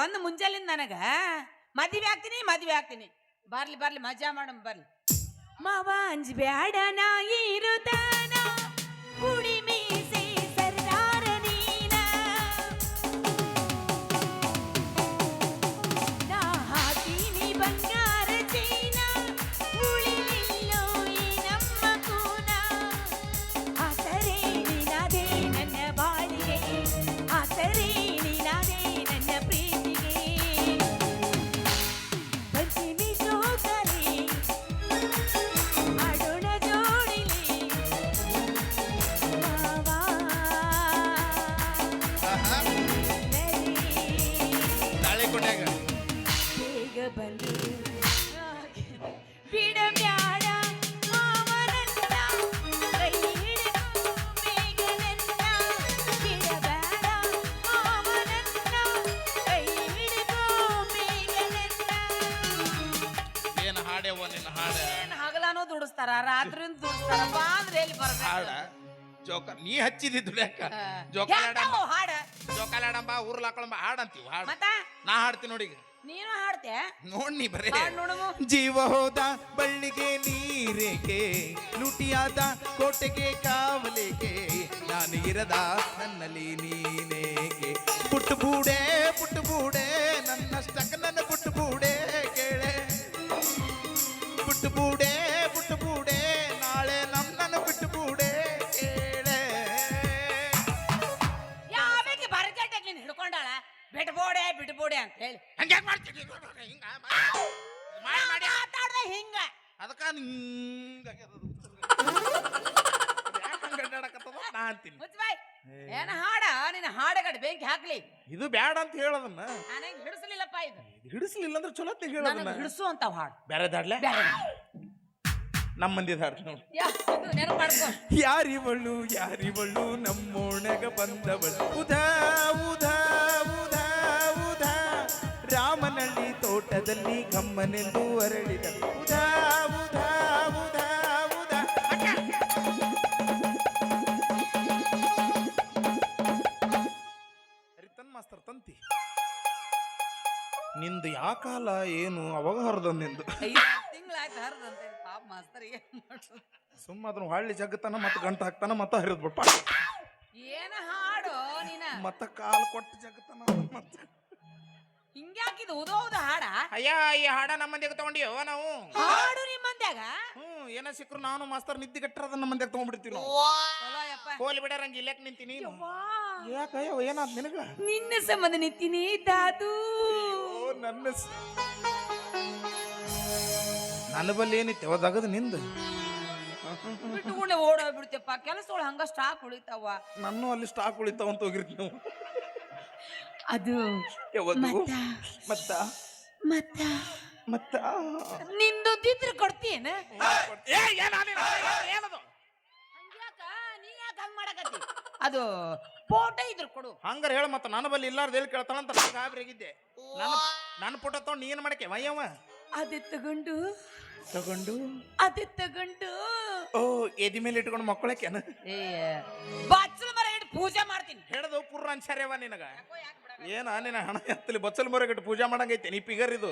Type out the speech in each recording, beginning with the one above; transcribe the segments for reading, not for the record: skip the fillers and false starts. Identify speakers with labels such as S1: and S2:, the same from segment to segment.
S1: ಬಂದು ಮುಂಜಾಲಿಂದ ನನಗ ಮದ್ವೆ ಆಗ್ತೀನಿ ಬರ್ಲಿ ಮಜಾ ಮಾಡಮ್ ಬರ್ಲಿ. ಮಾವ ಅಂಜಬ್ಯಾಡ ನಾ ಇರುತ್ತಾನ ಕುಡಿ ಮೀಸೆ ಸರ್ದಾರ ನೀನ ನಾ ಹಾಕಿನಿ ಬಂಗಾರ ಚೈನ ಉಳಿಲಿಲ್ಲೋ ಈ ನಮ್ಮ ಕೂನ ಆಸರೆ ನೀನಾದೆ ನನ್ನ ಬಾಳಿಗೆ ಆಸರೆ ನೀನಾದೆ ನನ್ನ ಪ್ರೀತಿಗೆ ಪಂಚಮಿ ಶೋಕಲಿ ಆಡೋಣ ಜೋಡಿಲಿ ಮಾವಾ
S2: ತಾಳೆ ಕೊಟ್ಟಾಗ
S1: ಬೇಗ ಬಂದು ಬಿಡಬ್ಯಾಡ ಮಾವನನ್ನ ಕೈ ಹಿಡಿದು ಬೇಗ ನನ್ನ ಬಿಡಬ್ಯಾಡ ಮಾವನನ್ನ ಕೈ ಹಿಡಿದು ಬೇಗ ನನ್ನ
S2: ಏನ್ ಹಾಡ್ಯವ ನಿನ್ನ ಹಾಡ
S1: ಏನ್ ಹಗಲಾನೋ ದುಡಿಸ್ತಾರ ರಾತ್ರಿ ದುಡಿಸ್ತಾರ ಬಾ ಅಂದ್ರೆ ಎಲ್ಲಿ
S2: ಹಾಡ
S1: ಬರ್ಬೇಕು
S2: ಜೋಕ ನೀ ಹಚ್ಚಿದಿ ದುಡ್ಯಾಕ
S1: ಹೆಂಗವ ಹಾಡ
S2: ಜೋಕಾಲಾಡಂಬ ಊರ್ಲಾಕೊಳಂಬ ಹಾಡಂತೀವಿ ಹಾಡು
S1: ಮತ್ತ
S2: ನಾ ಹಾಡ್ತೀನಿ ನೋಡಿ ಈಗ.
S1: ನೀನು ಹಾಡ್ತೆ
S2: ನೋಡ್ ನೀ ಬರೇ
S1: ಹಾಡ್ ನೋಡಮು
S2: ಜೀವ ಹೋದ ಬಳ್ಳಿಗೆ ನೀರೇಕೆ ಲೂಟಿಯಾದ ಕೋಟೆಗೆ ಕಾವಲಿಗೆ ನಾನು ಇರದ ನನ್ನಲ್ಲಿ ನೀನೇಕೆ ಪುಟ್ಟು ಬೂಡೆ ನನ್ನಷ್ಟಕ್ಕ ನನ್ನ ಪುಟ್ಟು ಬೂಡೆ ಕೇಳೆ ಪುಟ್ಟು ಬೂಡೆ ನಾಳೆ ನನ್ನನ್ನ ಬಿಟ್ಟು ಬೂಡೆ ಕೇಳೆ
S1: ಯಾವಾಗ ಬರಕಟ್ಟೆ ನೀನು ಹಿಡ್ಕೊಂಡಾಳ ಬಿಟ್ಬೋಡೆ ಅಂತ ಹೇಳಿ
S2: ಹಂಗ್ಯಾಕ್ ಮಾಡ್ತೀನಿ ಹಿಂಗ ಮಾಡಿ
S1: ಮಾತಾಡ್ದೆ ಹಿಂಗ
S2: ಅದಕ್ಕ ನಾ ಅಂತೀನಿ
S1: ಮುಚ್ಚಬಾಯ್ ಏನ ಹಾಡ ನಿನ್ನ ಹಾಡಗಡೆ ಬೆಂಕಿ ಹಾಕ್ಲಿ
S2: ಇದು ಬ್ಯಾಡ ಅಂತ ಹೇಳೋದನ್ನ
S1: ನನಗೆ ಹಿಡಿಸಲಿಲ್ಲಪ್ಪ ಇದು
S2: ಹಿಡಿಸ್ಲಿಲ್ಲ ಅಂದ್ರೆ ಚಲೋ ಅಂತ
S1: ನನಗೆ
S2: ಹೇಳೋದನ್ನ
S1: ಹಿಡಿಸು ಅಂತ ಹಾಡು
S2: ಬೇರೆ ದಾಡ್ಲೆ
S1: ಬ್ಯಾಡ.
S2: ನಮ್ಮ ಮಂದಿ ದಾಡ್ ನೋಡಿ
S1: ಯಾವ್ದು ನೆನಪು ಮಾಡ್ಕೊ
S2: ಯಾರಿವಳು ನಮ್ಮೋಣಗ ಬಂದವಳು ಉಧಾ ಉಧಾ ಉಧಾ ಉಧಾ ರಾಮನಳ್ಳಿ ತೋಟದಲ್ಲಿ ಗಮ್ಮನೆಂದು ಅರಳಿದ ಉಧಾ ಉಧಾ ಉಧಾ ಉಧಾ ಹರಿತನ್ ಮಾಸ್ತರ್ ತಂತಿ ನಿಂದು ಯಾಕಾಲ ಏನು ಅವಾಗ ಹರಿದ ನಿಂದು
S1: 5 ತಿಂಗಳಾಯ್ತು ಹರಿದಂತೆ ಪಾಪ ಮಾಸ್ತರ್ ಏನ್ ಮಾಡೋದು
S2: ಸುಮ್ಮ ಅದನ್ನ ಹಳ್ಳಿ ಜಗತ್ತಾನ ಮತ್ತೆ ಗಂಟ ಹಾಕ್ತಾನ ಮತ್ತೆ ಹರಿದ್ ಬಿಡ್ಪ
S1: ಏನ ಹಾಡು ನೀನ
S2: ಮತ್ತ ಕಾಲ್ ಕೊಟ್ಟು ಜಗತ್ತಾನ ಮತ್ತೆ
S1: ಹಿಂಗ್ಯಾಕಿದು ಉದೋದ ಹಾಡ
S2: ಅಯ್ಯ ಈ ಹಾಡ ನಮ್ಮ ಮಂದಿಗೆ ತಗೊಂಡಿಯೋ ನಾವು
S1: ಹಾಡು ನಿಮ್ಮಂದ್ಯಾಗ
S2: ಏನ ಸಿಕ್ರು ನಾನು ಮಾಸ್ತರ್ ನಿದ್ದೆ ಗಟ್ಟರದ ನಮ್ಮ ಮಂದಿಗೆ ತಗೊಂಡ್ಬಿಡ್ತೀವಿ ನಾವು
S1: ಚಲೋ ಯಪ್ಪ
S2: ಹೋಲಿ ಬಿಡರಂಗಿ ಇಲ್ಲಕ್ ನಿಂತೀನಿ
S1: ಯವ್ವಾ.
S2: ಯಾಕಯ್ಯ ಏನಾದ್ ನಿನಗ
S1: ನಿನ್ನ ಸಂಬಂಧ ನಿಂತೀನಿ ದಾದು
S2: ನನ್ನ ಬಲ್ಲಿ ಏನಿತ್ತು ಯಾವ್ದಾಗದು ನಿಂದು
S1: ಬಿಟ್ಟುಕೊಂಡೆ ಓಡೋಗ್ಬಿಡ್ತೇಪ್ಪ ಕೆಲಸಗಳು ಹಂಗ ಸ್ಟಾಕ್ ಉಳಿತಾವ
S2: ನಾನು ಅಲ್ಲಿ ಸ್ಟಾಕ್ ಉಳಿತಾವ ಅಂತ ಹೋಗಿರ್ತೀವಿ ನಾವು
S1: ಅದು
S2: ಯಾವತ್ತು
S1: ಮತ್ತ
S2: ಮತ್ತ
S1: ಮತ್ತ
S2: ಮತ್ತ
S1: ನಿಂದೊಂದಿದ್ರೆ ಕೊಡ್ತೀಯೇನ
S2: ಏನದು
S1: ಹಂಗ್ಯಾಕ ನೀ ಯಾಕೆ ಹಂಗ ಮಾಡಕತ್ತಿ ಅದು ಫೋಟೋ ಇದ್ರು ಕೊಡು
S2: ಹಂಗಾರ ಹೇಳ ಮತ್ತ ನನ್ನ ಬಲ್ಲಿ ಇಲ್ಲಾರ್ದ ಎಲ್ಲಿ ಕೇಳ್ತಾನಂತ ಗಾಬರಿಯಾಗಿದ್ದೆ ನನ್ನ ಫೋಟೋ ತಗೊಂಡು ನೀನ್ ಮಾಡಕ್ಕೆ ವಯ್ಯವ
S1: ಅದೇ ತಗೊಂಡು
S2: ಓ ಎದಿ ಮೇಲೆ ಇಟ್ಕೊಂಡು ಮಕ್ಕಳಕ್ಕೇನ
S1: ಬಚ್ಚಲ ಮರ ಇಟ್ಟು ಪೂಜೆ ಮಾಡ್ತೀನಿ
S2: ಹೇಳದು ಪೂರ್ಣ ಅನ್ಸಾರ್ಯವ ನಿನಗ ಏನ ನಿನ್ನ ಹಣ ಎತ್ತಲಿ ಬಚ್ಚಲ್ ಮರಗಿಟ್ಟು ಪೂಜೆ ಮಾಡಂಗೈತೆ ನೀ ಪಿಗರ್ ಇದು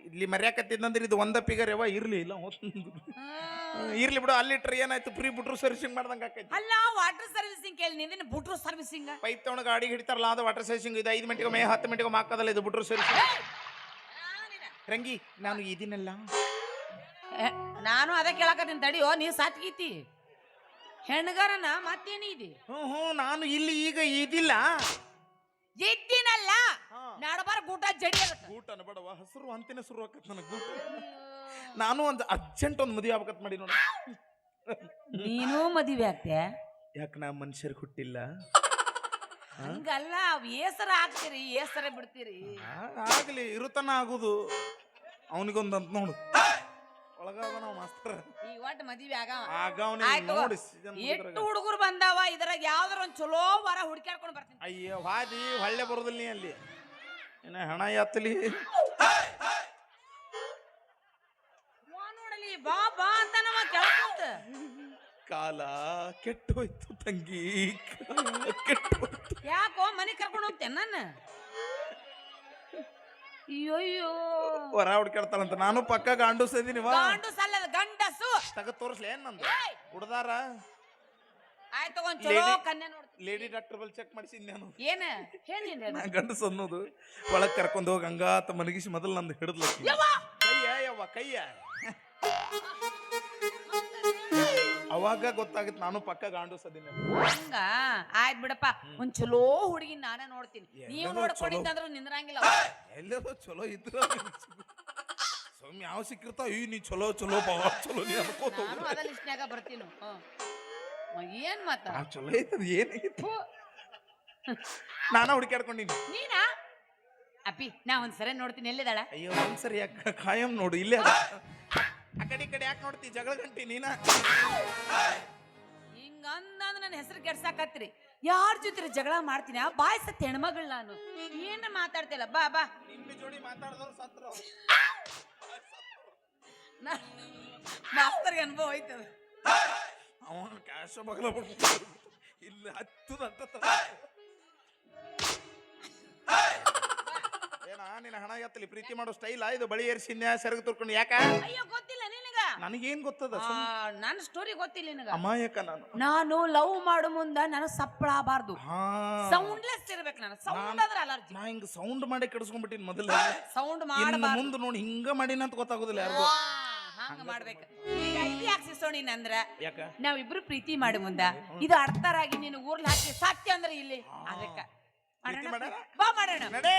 S2: ಇಲ್ಲಿ ಮರ್ಯಾಕತ್ತಿದ್ದಂದ್ರೆ ಇದು ಒಂದ ಪಿಗರ್ ಯಾವ ಇರ್ಲಿ ಇಲ್ಲ ಇರ್ಲಿ ಬಿಡು ಅಲ್ಲಿಟ್ರೆ ಏನಾಯ್ತು ಫ್ರೀ ಬಿಟ್ರು ಸರ್ವಿಸಿಂಗ್ ಮಾಡ್ದಂಗ ಆಕೈತಿ
S1: ಅಲ್ಲ ವಾಟರ್ ಸರ್ವಿಸಿಂಗ್ ಕೇಳಿ ನಿಂದಿನ ಬುಟ್ರು ಸರ್ವಿಸಿಂಗ್
S2: ಪೈಪ್ ತಗೊಂಡು ಗಾಡಿ ಹಿಡಿತಾರಲ್ಲ ಅದು ವಾಟರ್ ಸರ್ವಿಸಿಂಗ್ ಇದು 5 ಮಿನಿಟ್ಗೆ 10 ಮಿನಿಟ್ಗೆ ಹಾಕೋದಲ್ಲ ಇದು ಬಿಟ್ರು ಸರ್ವಿಸಿಂಗ್ ರಂಗಿ ನಾನು ಇದೀನಲ್ಲ
S1: ನಾನು ಅದ ಕೇಳಕತ್ತೀನಿ ತಡಿಯೋ ನೀ ಸಾತ್ಗೀತಿ ಹೆಣ್ಗಾರನ ಮತ್ತೇನಿ ಇದಿ
S2: ನಾನು ಇಲ್ಲಿ ಈಗ ಇದಿಲ್ಲ
S1: ಇದ್ದೀನಲ್ಲ ನಡಬಾರ ಗೂಟ ಜಡಿ
S2: ಗೂಟ ಅನ್ಬೇಡವ ಹಸಿರು ಅಂತಿನ ಶುರು ಆಕತ್ ನನಗೆ ಗೂಟ ನಾನು ಒಂದು ಅರ್ಜೆಂಟ್ ಒಂದು ಮದುವೆ ಆಗ್ಬೇಕತ್ ಮಾಡಿ ನೋಡಿ
S1: ನೀನು ಮದುವೆ ಆಗ್ತೆ
S2: ಯಾಕೆ ನಾ ಮನುಷ್ಯರಿಗೆ ಹುಟ್ಟಿಲ್ಲ
S1: ಹಂಗಲ್ಲ ಏಸರ ಹಾಕ್ತೀರಿ ಏಸರ ಬಿಡ್ತೀರಿ
S2: ಆಗ್ಲಿ ಇರುತನ ಆಗುದು ಅವನಿಗೊಂದು ಅಂತ ನೋಡು ಒಳಗಾದ ನಾವು ಮಾಸ್ತರ್
S1: ಈ ಒಟ್ಟು ಮದುವೆ
S2: ಎಷ್ಟು
S1: ಹುಡುಗರು ಬಂದಾವ ಇದ್ರಾಗ ಯಾವ್ದಾರ ಒಂದ್ ಚಲೋ ವರ ಹುಡುಕ್ಯಾಡ್ಕೊಂಡು ಬರ್ತೀನಿ
S2: ಅಯ್ಯೋ ಹಾದಿ ಹೊಳ್ಳೆ ಬರೋದಿಲ್ಲ ನೀ ಅಲ್ಲಿ ಏನ ಹಣ ಎತ್ತಲಿ
S1: ನೋಡಲಿ ಬಾ ಬಾ ಅಂತ ನಮ್ಮ ಕೇಳ್ಕೊಂತ
S2: ಕಾಲ ಕೆಟ್ಟೋಯ್ತು ತಂಗಿ ಕೆಟ್ಟೋಯ್ತು
S1: ಯಾಕೋ ಮನೆ ಕರ್ಕೊಂಡು ಹೋಗ್ತೇನೆ ನನ್ನ ಅಯ್ಯೋ
S2: ಹೊರ ಹುಡ್ಕಾಡ್ತಾಳಂತ. ನಾನು ಪಕ್ಕ ಗಾಂಡುಸದೀನಿ.
S1: ಗಂಡು ಸಲ್ಲದ ಗಂಡಸು
S2: ತಗ ತೋರಿಸ್ಲಿ ಏನ್ ನಂದು
S1: ಏಯ್!
S2: ಹುಡ್ದಾರ
S1: ಆಯ್ತು ತಗೊಂಡ್ ಚಲೋ
S2: Lady-
S1: ಕನ್ಯಾ ನೋಡ್ತೀನಿ.
S2: ಲೇಡಿ ಡಾಕ್ಟರ್ ಬಲ್ ಚೆಕ್ ಮಾಡಿಸಿದ್ ನಾನು.
S1: ಏನ ಏನೇನ್
S2: ನಾ ಗಂಡಸ ಅನ್ನೋದು ಒಳಗ್ ಕರ್ಕೊಂಡ್ ಹೋಗಿ ಹಂಗಾತ ಮಲಗಿಸಿ ಮೊದಲು ನಂದು ಹಿಡಿದ್ಲ ಕೈಯ ಕೈಯ. ಅವಾಗ ಗೊತ್ತಾಗತ್ ನಾನು ಪಕ್ಕ ಗಾಂಡುಸದೀನಿ.
S1: ಹಂಗ ಆಯ್ತ್ ಬಿಡಪ್ಪ. ಒಂದ್ ಚಲೋ ಹುಡುಗಿ ನಾನೇ ನೋಡ್ತೀನಿ. ನೀವು
S2: ಎಲ್ಲರೂ
S1: ನೋಡ್ಕೊಂಡಿದ್ದಂದ್ರ ನಿಂದ್ರಂಗಿಲ್ಲ.
S2: ಎಲ್ಲರೂ ಚಲೋ ಇದ್ರ ಸೌಮ್ಯ ಯಾವ ಸಿಕ್ಕಿರ್ತಾವ ಈ ನೀ ಚಲೋ ಚಲೋ ಬಾಳ ಚಲೋ ನೀ ಅನ್ಕೋತ
S1: ನಾನು ಅದ ಲಿಸ್ಟ್ನ್ಯಾಗ ಬರ್ತೀನಿ. ಏನ್ ಮತ್ತ
S2: ಚಲೋ ಐತದ ಏನೈತಿ ನಾನ ಹುಡುಕಾಡ್ಕೊಂಡಿನಿ.
S1: ನೀನಾ ಅಪ್ಪಿ ನಾ ಒಂದ್ಸರಿ ನೋಡ್ತೀನಿ. ಎಲ್ಲಿದಾಳ?
S2: ಅಯ್ಯೋ ಒಂದ್ಸರಿ ಯಾಕೆ ಖಾಯಂ ನೋಡು ಇಲ್ಲೇ ಅದ. ಆ ಕಡೆ ಈ ಕಡೆ ಯಾಕೆ ನೋಡ್ತಿ ಜಗಳ ಗಂಟಿ ನೀನ?
S1: ಹಿಂಗ ಅಂದಂದ್ರ ನನ್ನ ಹೆಸರು ಕೆಡ್ಸಾಕತ್ರಿ. ಯಾರ ಜೊತೆ ಜಗಳ ಮಾಡ್ತೀನಿ? ಬಾಯ್ ಸತ್ ಹೆಣ್ಮಗಳು ನಾನು. ಏನ ಮಾತಾಡ್ತಿಲ್ಲ? ಬಾ ಬಾ.
S2: ನಿನ್ನ ಜೋಡಿ ಮಾತಾಡಿದವ್ರು ಸತ್ರ
S1: ಮಾಸ್ತರ್ಗೆ ಅನುಭವ ಹೋಯ್ತದ.
S2: ಅವನ ಕ್ಯಾಶ ಬಗಲ ಇಲ್ಲಿ ಹತ್ತದ ಏನ ನಿನ್ನ ಹಣ ಎತ್ತಲಿ ಪ್ರೀತಿ ಮಾಡೋ ಸ್ಟೈಲ್ ಇದು ಬಳಿ ಏರ್ಸಿನ್ಯ ಸೆರಗು ತುರ್ಕೊಂಡು ಯಾಕ?
S1: ಅಯ್ಯೋ ಗೊತ್ತಿಲ್ಲ ನಿನಗ?
S2: ನನಗೇನ್ ಗೊತ್ತದ?
S1: ನನ್ನ ಸ್ಟೋರಿ ಗೊತ್ತಿಲ್ಲ ನಿನಗ?
S2: ಅಮಾಯಕ
S1: ನಾನು ಲವ್ ಮಾಡೋ ಮುಂದ ನಾನು ಸಪ್ಪಳಾಗಬಾರ್ದು.
S2: ಹಾ
S1: ಸೌಂಡ್ಲೆಸ್ ಇರ್ಬೇಕು. ನಾನು ಸೌಂಡ್ ಆದ್ರೆ ಅಲರ್ಜಿ.
S2: ನಾ ಹಿಂಗ ಸೌಂಡ್ ಮಾಡಿ ಕೆಡಿಸ್ಕೊಂಡ್ಬಿಟ್ಟಿನಿ ಮೊದಲು.
S1: ಸೌಂಡ್
S2: ಇನ್ನು
S1: ಮಾಡಬಾರ್ದು.
S2: ಮುಂದೆ ನೋಡಿ ಹಿಂಗ ಮಾಡಿನ ಅಂತ ಗೊತ್ತಾಗೋದಿಲ್ಲ ಯಾರಿಗೂ.
S1: ಹಂಗ ಮಾಡ್ಬೇಕು. ಈಗ ಇದು ಯಾಕೆ ಸಿಸೋಣಿನ ಅಂದ್ರ
S2: ಯಾಕ
S1: ನಾವಿಬ್ರು ಪ್ರೀತಿ ಮಾಡಿ ಮುಂದ ಇದು ಅರ್ಥರಾಗಿ ನೀನು ಊರ್ಲ್ ಹಾಕಿ ಸಾಕ್ತಿ ಅಂದ್ರೆ ಇಲ್ಲಿ ಅದಕ್ಕ
S2: ಪ್ರೀತಿ ಮಾಡೋಣ?
S1: ಬಾ ಮಾಡೋಣ.
S2: ನಡೇ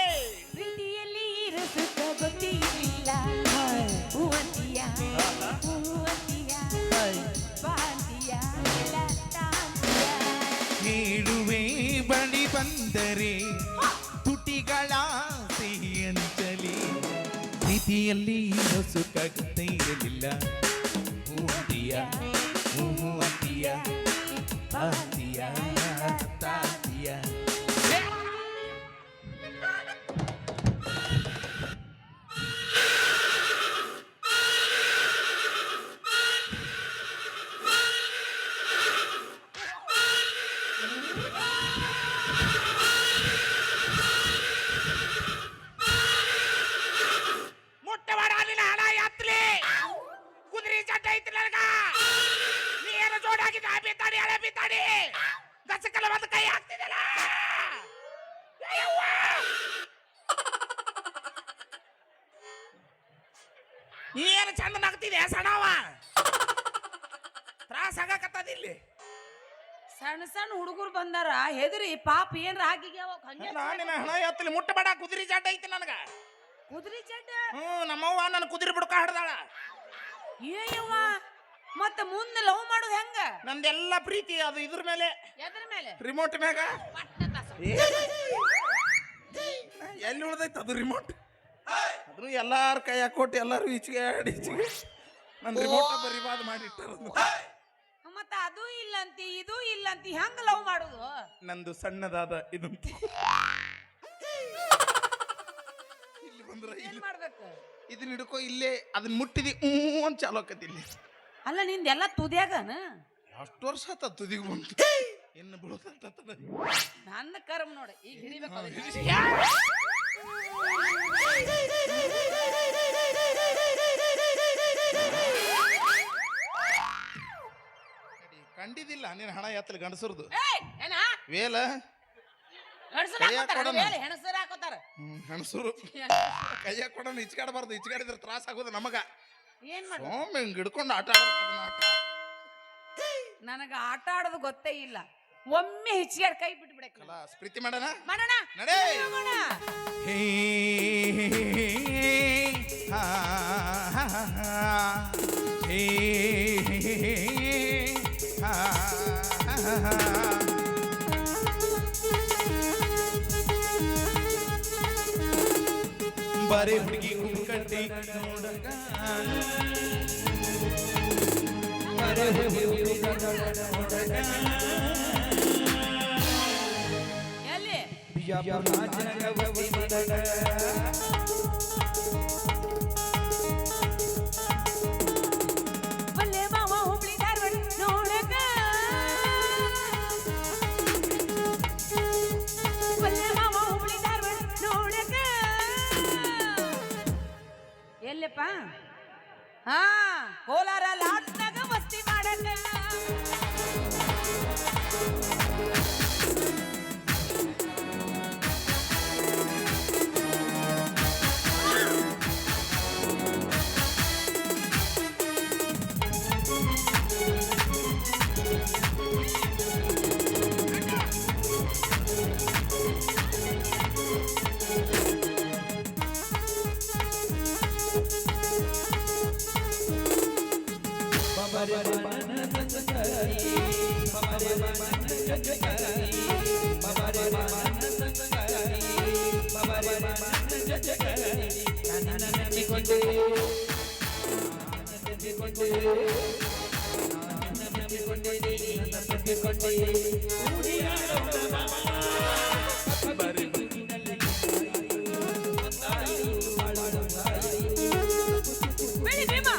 S1: ಪ್ರೀತಿಯಲ್ಲಿ ಇರೋ ಸುಖ ಗೊತ್ತಿಲ್ಲ. ಹೂವಂತಿಯ ಹೂವಂತಿಯ ಬಾಂತಿಯ ತಾಂತಿಯ.
S3: ಹೇಳುವೆ ಬಳಿ ಬಂದರೆ ತುಟಿಗಳ ಸಿಹಿಯಂಚಲಿ ಪ್ರೀತಿಯಲ್ಲಿ ಸುಖ ಗೊತ್ತೇ ಇರಲಿಲ್ಲ. ಹೂವಂತಿಯ ಹೂವಂತಿಯ ಬಾಂತಿಯ ತಾಂತಿಯ.
S2: ಏನು ಚಂದ ನಗ್ತಿದೆ ಸಣ್ಣವ ತ್ರಾಸ ಆಗಕತ್ತದ ಇಲ್ಲಿ.
S1: ಸಣ್ಣ ಸಣ್ಣ ಹುಡುಗರು ಬಂದಾರ ಹೆದರಿ ಪಾಪ ಏನ್ರ ಹಾಕಿಗ್ಯಾವ.
S2: ನಾನಿನ ಹಣ ಎತ್ತಲಿ ಮುಟ್ಟಬೇಡ ಕುದುರೆ ಜಾಟ ಐತಿ ನನಗ.
S1: ಕುದುರೆ ಚಡ್ಡ
S2: ನಮ್ಮವ್ವ ನನ್ನ ಕುದುರೆ ಬಿಡ್ಕ ಹಿಡ್ದಾಳ.
S1: ಏಯವ್ವ ಮತ್ತ ಮುಂದೆ ಲವ್ ಮಾಡೋದು ಹೆಂಗ?
S2: ನಂದೆಲ್ಲ ಪ್ರೀತಿ ಅದು ಇದ್ರ ಮೇಲೆ
S1: ಎದ್ರ ಮೇಲೆ?
S2: ರಿಮೋಟ್ ಮ್ಯಾಗ.
S1: ಪಟ್ಟ ತಾಸು.
S2: ಎಲ್ಲಿ ಉಳ್ದೈತೆ ಅದು ರಿಮೋಟ್? ಅದ್ರು ಎಲ್ಲಾರ ಕೈ ಹಾಕೊಟ್ಟು ಎಲ್ಲಾರು ಈಚೆಗೆ ನನ್ನ ರಿಮೋಟ್ ಬರಿಬಾದ್ ಮಾಡಿಟ್ಟಾರ.
S1: ಮತ್ತ ಅದು ಇಲ್ಲಂತಿ ಇದು ಇಲ್ಲಂತಿ ಹೆಂಗ ಲವ್ ಮಾಡುದು?
S2: ನಂದು ಸಣ್ಣದಾದ ಇದಂತ ಇಲ್ಲಿ ಬಂದ್ರ
S1: ಏನ್ ಮಾಡ್ಬೇಕು?
S2: ಇದನ್ನ ಹಿಡ್ಕೊ ಇಲ್ಲೇ ಅದನ್ನ ಮುಟ್ಟಿದಿ ಅಂತ ಚಾಲು ಆಕತಿ ಇಲ್ಲಿ.
S1: ಅಲ್ಲ ನಿಂದೆಲ್ಲ ತುದಿಯಾಗನ?
S2: ಅಷ್ಟು ವರ್ಷ ಆತ ತುದಿಗೆ ಬಂತು ಇನ್ನು ಬಿಡೋದಂತ
S1: ನನ್ನ ಕರ್ಮ ನೋಡಿ ಈಗ ಹಿಡಿಬೇಕು.
S2: ಕಂಡಿದ್ದಿಲ್ಲ ನೀನ್ ಹಣ ಎತ್ತಲಿ ಗಂಡಸರ್ದು
S1: ಏನ
S2: ವೇಲ
S1: ಹೆಣಸರ ಹಾಕೋತಾರ.
S2: ಹೆಣಸರು ಕೈಯಾಗ ಕೊಡೋಣ ಇಚ್ಕಾಡಬಾರ್ದು. ಇಚ್ಕಾಡಿದ್ರೆ ತ್ರಾಸ ಆಗೋದು ನಮಗ.
S1: ಏನ್ ಮಾಡ
S2: ಸೋಮ್ ಹಿಂಗ್ ಹಿಡ್ಕೊಂಡು ಆಟ ಆಡ್ಬೇಕು.
S1: ನನಗ ಆಟ ಆಡೋದು ಗೊತ್ತೇ ಇಲ್ಲ. ಒಮ್ಮೆ ಹೆಚ್ಚಿಗೆ ಕೈ ಬಿಟ್ಟು ಬಿಡಕ್ಕೆ
S2: ಪ್ರೀತಿ ಮಾಡೋಣ
S1: ಮಾಡೋಣ
S2: ನಡೇ.
S3: ಹೇ ಹಾ ಹೇ ಹಾ ಬರೀ ಹುಡುಗಿ ಕುಂಕಟ್ಟಿ ನೋಡಗ
S1: ಎಲ್ಲಿ ಬಲ್ಲೆ ಮಾವ ಹುಬ್ಳಿ ಧಾರವಾಡ ನೋಡಕ ಬಲ್ಲೆ ಮಾವ ಹುಬ್ಳಿ ಧಾರವಾಡ ನೋಡಕ ಬಿಡಿ ಭೀಮಾ.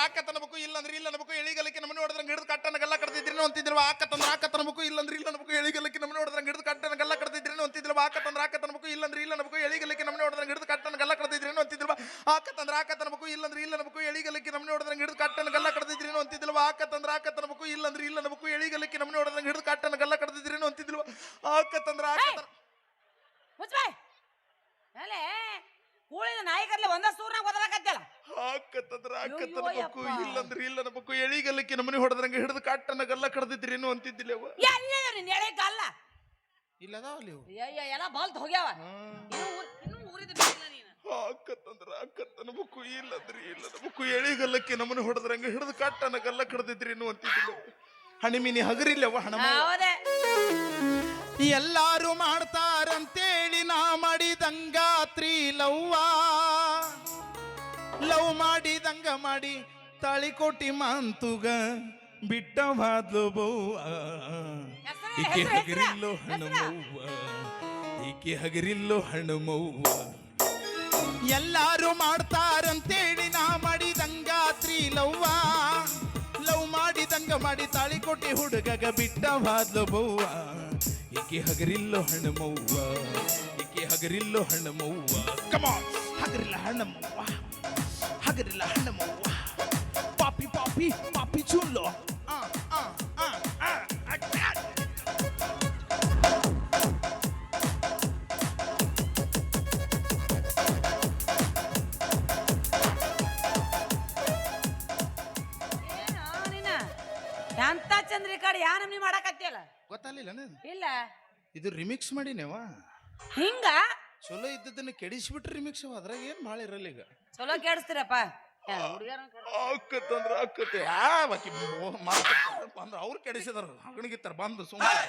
S2: ಆಕತ್ತನಬೇಕು ಇಲ್ಲಂದ್ರೆ ಇಲ್ಲ ನಬೇಕು ಎಳಿಗಲಕ್ಕೆ ನಮ್ಮನೆ ಹೊಡೆದ್ರಂಗೆ ಹಿಡಿದು ಕಟ್ಟನ ಗಲ್ಲ ಕಡ್ದಿದ್ರೇನು ಅಂತಿದ್ರವ ಆಕತ್ತನಬೇಕು ಇಲ್ಲಂದ್ರೆ ಇಲ್ಲ ನಬೇಕು ಎಳಿಗಲಕ್ಕೆ ನಮ್ಮನೆ ಹೊಡೆದ್ರಂಗೆ ಹಿಡಿದು ಕಟ್ಟನ ಗಲ್ಲ ಕಡ್ದಿದ್ರೇನು ಅಂತಿದ್ರವ ಆಕತ್ತನಬೇಕು ಇಲ್ಲಂದ್ರೆ ಇಲ್ಲ ನಬೇಕು ಎಳಿಗಲಕ್ಕೆ ನಮ್ಮನೆ ಹೊಡೆದ್ರಂಗೆ ಹಿಡಿದು ಕಟ್ಟನ ಗಲ್ಲ ಕಡ್ದಿದ್ರೇನು ಅಂತಿದ್ರವ ಆಕತ್ತನಬೇಕು ಇಲ್ಲಂದ್ರೆ ಇಲ್ಲ ನಬೇಕು ಎಳಿಗಲಕ್ಕೆ ನಮ್ಮನೆ ಹೊಡೆದ್ರಂಗೆ ಹಿಡಿದು ಕಟ್ಟನ ಗಲ್ಲ ಕಡ್ದಿದ್ರೇನು ಅಂತಿದ್ರವ ಆಕತ್ತನಬೇಕು ಇಲ್ಲಂದ್ರೆ ಇಲ್ಲ ನಬೇಕು ಎಳಿಗಲಕ್ಕೆ ನಮ್ಮನೆ ಹೊಡೆದ್ರಂಗೆ ಹಿಡಿದು ಕಟ್ಟನ ಗಲ್ಲ ಕಡ್ದಿದ್ರೇನು ಅಂತಿದ್ರವ ಆಕತ್ತನ
S1: ಮುಚ್ಬಾಯ್ ಅಲ್ಲೇ ಕೂಳಿದ ನಾಯಿಗರ್ಲೆ ಒಂದ ಸೂರ್ನಾಗ ಒದರಾಕತ್ತಲ್ಲ.
S2: ಆಕತ್ತನಬೇಕು ಇಲ್ಲಂದ್ರೆ ಇಲ್ಲ ನಬೇಕು ಎಳಿಗಲಕ್ಕೆ ನಮ್ಮನೆ ಹೊಡೆದ್ರಂಗೆ ಹಿಡಿದು ಕಟ್ಟನ ಗಲ್ಲ ಕಡ್ದಿದ್ರೇನು ಅಂತಿದ್ದಿಲ್ಲವ
S1: ಎಲ್ಲದ ನೀನ್ ಎಳೆಗಲ್ಲ
S2: ಇಲ್ಲದಾವಲ್ಲಿ
S1: ಎಲ್ಲ ಬಲ್ತ್ ಹೋಗ್ಯಾವ. ಇನ್ನು ಊರಿದ ಬಿಟ್ಟಿಲ್ಲ ನೀನು.
S2: ಆಕತ್ತನಬೇಕು ಇಲ್ಲಂದ್ರೆ ಇಲ್ಲ ನಬೇಕು ಎಳಿಗಲ್ಲಕ್ಕೆ ನಮ್ಮನೆ ಹೊಡೆದ್ರಂಗೆ ಹಿಡಿದು ಕಟ್ಟನ ಗಲ್ಲ ಕಡ್ದಿದ್ರೇನು ಅಂತಿದ್ದಿಲ್ಲವ ಹಣಿಮಿನಿ ಹಗರಿಲ್ಲವ ಹಣ
S1: ಹೌದೇ
S2: ಎಲ್ಲಾರು ಮಾಡ್ತಾರಂತೇಳಿ ನಾ ಮಾಡಿದಂಗಾತ್ರಿ ಲವ್ ಮಾಡಿದಂಗ ಮಾಡಿ ತಾಳಿಕೋಟಿ ಮಾಂತುಗ ಬಿಟ್ಟವಾದ್ಲು ಬೌವ ಈಕೆ ಹಗರಿಲ್ಲೋ ಹಣಮವ್ವ ಈಕೆ ಹಗರಿಲ್ಲೋ ಹಣಮವ್ವ ಎಲ್ಲಾರು ಮಾಡ್ತಾರಂತೇಳಿ ನಾ ಮಾಡಿದಂಗಾತ್ರಿ ಲವ್ ಮಾಡಿದಂಗ ಮಾಡಿ ತಾಳಿಕೋಟಿ ಹುಡುಗಗ ಬಿಟ್ಟವಾದ್ಲು ಬೌವ ಈಕೆ ಹಗರಿಲ್ಲೋ ಹಣಮವ್ವ ಈಕೆ ಹಗರಿಲ್ಲೋ ಹಣಮವ್ವ ಕಮಾನ್ ಹಗರಿಲ್ಲ ಹಣಮವ್ವ ಹಗರಿಲ್ಲ ಹಣಮವ್ವ ಪಾಪಿ ಪಾಪಿ ಪಾಪಿ ಚುಲ್ಲೋ
S1: ಎಂತ ಚಂದ್ರಿಕಾಡ್ ಯಾ ನಮ್ನಿ ಮಾಡಾಕತ್ತಿಯಲ್ಲ
S2: ಗೊತ್ತಾಗ್ಲಿಲ್ಲ
S1: ಇಲ್ಲ
S2: ಇದು ರಿಮಿಕ್ಸ್ ಮಾಡಿನೇವ
S1: ಹಿಂಗ
S2: ಚಲೋ ಇದ್ದದನ್ನ ಕೆಡಿಸ್ಬಿಟ್ರೆ ರಿಮಿಕ್ಸ್ ಅದ್ರಾಗ ಏನ್ ಭಾಳ ಇರಲ್ಲ ಈಗ
S1: ಚಲೋ ಕೇಳಿಸ್ತೀರಪ್ಪ
S2: ಬಂದ್ರ ಅವ್ರು ಕೆಡಿಸಿದಾರ ಹಗಣಿಗಿತ್ತಾರ ಬಂದು ಸುಮ್ಮನೆ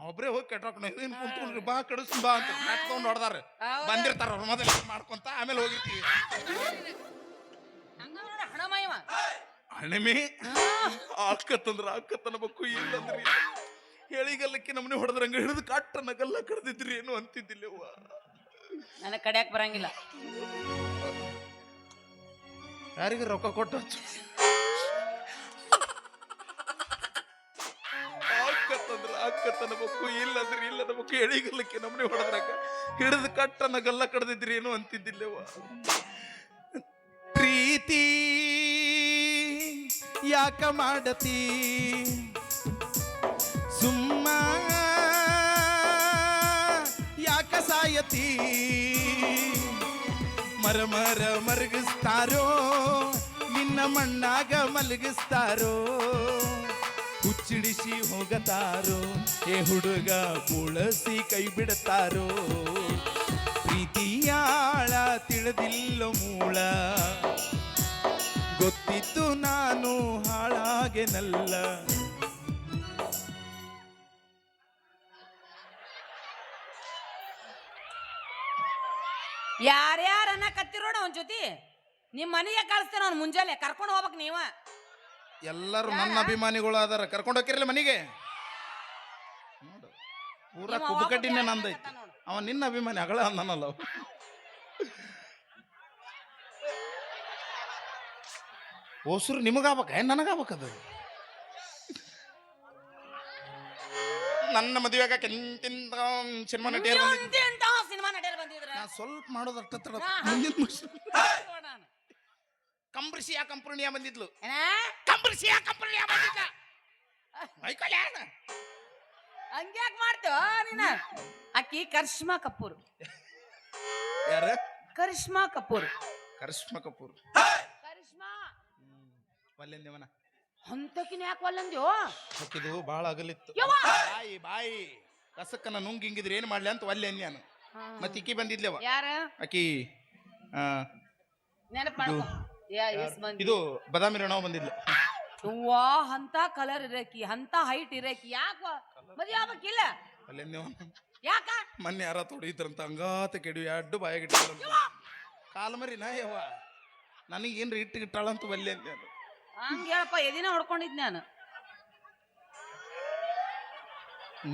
S2: ಒಬ್ರೇ ಹೋಗಿ ಕೆಟ್ಟಾಕೊಂಡ್ ಕುಂತ್ಕೊಂಡ್ರಿ ಬಾ ಕೆಡಿಸ್ ಬಾ ಅಂತ ನಾಟ್ಕೊಂಡ್ ಹೊಡ್ದಾರ ಬಂದಿರ್ತಾರ ಅವ್ರ ಮೊದಲ ಮಾಡ್ಕೊಂತ ಆಮೇಲೆ ಹೋಗಿರ್ತೀವಿ
S1: ಹಣಮಯವ
S2: ಹಣಿಮೆ ಆಕತ್ತನಬೇಕು ಇಲ್ಲಂದ್ರಿ ಹೇಳಿಗಲ್ಲಕ್ಕೆ ನಮ್ಮನೆ ಹೊಡೆದ್ರಂಗ ಹಿಡಿದು ಕಟ್ಟನ ಗಲ್ಲ ಕಡ್ದಿದ್ರಿ ಏನು ಅಂತಿದ್ದಿಲ್ಲವ್ವ
S1: ನನಗೆ ಕಡಿಯಾಕ ಬರಂಗಿಲ್ಲ
S2: ಯಾರಿಗ ರೊಕ್ಕ ಕೊಟ್ಟು ಆಕತ್ತನಬೇಕು ಇಲ್ಲಂದ್ರೆ ಇಲ್ಲ ನಬೇಕು ಹೇಳಿಗಲ್ಲಕ್ಕೆ ನಮ್ಮನೆ ಹೊಡೆದ್ರಂಗ ಹಿಡಿದು ಕಟ್ಟನ ಗಲ್ಲ ಕಡ್ದಿದ್ರಿ ಏನು ಅಂತಿದ್ದಿಲ್ಲವ್ವ ಪ್ರೀತಿ ಯಾಕ ಮಾಡತಿ ಸುಮ್ಮ ಯಾಕ ಸಾಯತಿ ಮರ ಮರಗಿಸ್ತಾರೋ ನಿನ್ನ ಮಣ್ಣಾಗ ಮಲಗಿಸ್ತಾರೋ ಹುಚ್ಚಿಡಿಸಿ ಹೋಗತಾರೋ ಏ ಹುಡುಗ ಬುಳಸಿ ಕೈ ಬಿಡ್ತಾರೋ ಪ್ರೀತಿಯಾಳ ತಿಳಿದಿಲ್ಲ ಮೂಳ ಗೊತ್ತಿತ್ತು ನಾನು ಹಾಳಾಗೆನಲ್ಲ
S1: ಯಾರ್ಯಾರ ಅನ್ನಕತ್ತಿರೋಣ ಅವನ ಜೊತೆ ನಿಮ್ ಮನೆಗೆ ಕಳಿಸ್ತೇನೆ ಅವ್ನು ಮುಂಜಾನೆ ಕರ್ಕೊಂಡು ಹೋಗ್ಬೇಕು ನೀವ.
S2: ಎಲ್ಲರೂ ನನ್ನ ಅಭಿಮಾನಿಗಳು ಅದಾರ, ಕರ್ಕೊಂಡು ಹೋಗಿರಲಿ ಮನೆಗೆ. ನೋಡು ಪೂರ
S1: ನಿಮ್ಮ
S2: ಕುಬ್ಬಕಡ್ಡಿನೇ
S1: ಅವ್ವ
S2: ನಂದೈತಿ.
S1: ನೋಡು.
S2: ಅವ ನಿನ್ನ ಅಭಿಮಾನಿ ಅಗಳ ಅಂದನಲ್ಲ. ಓಸುರು ನಿಮಗಾಗ್ಬೇಕ ನನಗಾಗ್ಬೇಕದು. ನನ್ನ ಮದುವೆಗ ಕೆಂತಿಂದ ಸಿನಿಮಾ ನಟಿಯರು ಬಂದಿದ್ರು.
S1: ಎಂತ ಸಿನಿಮಾ ನಡೆಯಲು ಬಂದಿದ್ರ
S2: ನಾ ಸ್ವಲ್ಪ ಮಾಡೋದು ಅಷ್ಟ ತಡ.
S1: ನೋಡೋಣ.
S2: ಕಂಬ್ರಿಸಿಯಾ ಕಂಪನಿಯ ಬಂದಿದ್ಲು.
S1: ಏನ?
S2: ಕಂಬ್ರಿಸಿಯಾ ಕಂಪನಿಯ ಬಂದಿದ್ದ. ಮೈಕಲ್ ಯಾರ?
S1: ಹಂಗ್ಯಾಕ್ ಮಾಡ್ತೇವ ನೀನ? ಆಕಿ ಕರಿಷ್ಮಾ ಕಪೂರ್.
S2: ಯಾರ?
S1: ಕರಿಷ್ಮಾ ಕಪೂರ್.
S2: ಕರಿಷ್ಮಾ ಕಪೂರ್.
S1: ಕರಿಷ್ಮಾ
S2: ವಲ್ಲೆಂದೇವನ
S1: ಅಂತಕಿನ ಯಾಕೆ ಒಲ್ಲಂದ್ಯೋ?
S2: ಹಾಕಿದು ಬಹಳ ಅಗಲಿತ್ತು.
S1: ಯವ್ವ!
S2: ಬಾಯಿ ಕಸಕ್ಕನ ನುಂಗ್ ಹಿಂಗಿದ್ರೆ ಏನ್ ಮಾಡ್ಲಿ ಅಂತ ಒಲ್ಲೆ ಅಂದ್ಯಾನು. ಮತ್ತೆ ಇಕ್ಕಿ ಬಂದಿದ್ಲೇವ
S1: ಯಾರ?
S2: ಆಕಿ
S1: ನೆನಪ ಮಾಡ್ಕೊ.
S2: ಇದು ಬದಾಮಿ ರಣವ್ ಬಂದಿದ್ಲು.
S1: ಅವ್ವಾ ಅಂತ ಕಲರ್ ಇರಕಿ, ಅಂತ ಹೈಟ್ ಇರಕಿ, ಯಾಕ ಮದ್ವೆ ಆಗ್ಬೇಕಿಲ್ಲ?
S2: ಅಲ್ಲೇಂದೇವನ
S1: ಯಾಕ?
S2: ಮೊನ್ನೆ ಯಾರ ತೊಡಿದ್ರಂತ ಹಂಗಾತ ಕೆಡು ಎರಡು ಬಾಯಾಗಿಟ್ಟಾಳಂತ. ಕಾಲ್ ಮರಿ ನಾ ಯವ್ವ ನನಗೇನ್ರಿ ಇಟ್ಟಿಗಿಟ್ಟಾಳಂತ ಒಲ್ಲೆ ಅಂದ್ಯಾನು.
S1: ಹಂಗ ಹೇಳಪ್ಪ, ಎದಿನ ಹೊಡ್ಕೊಂಡಿದ್ ನಾನು.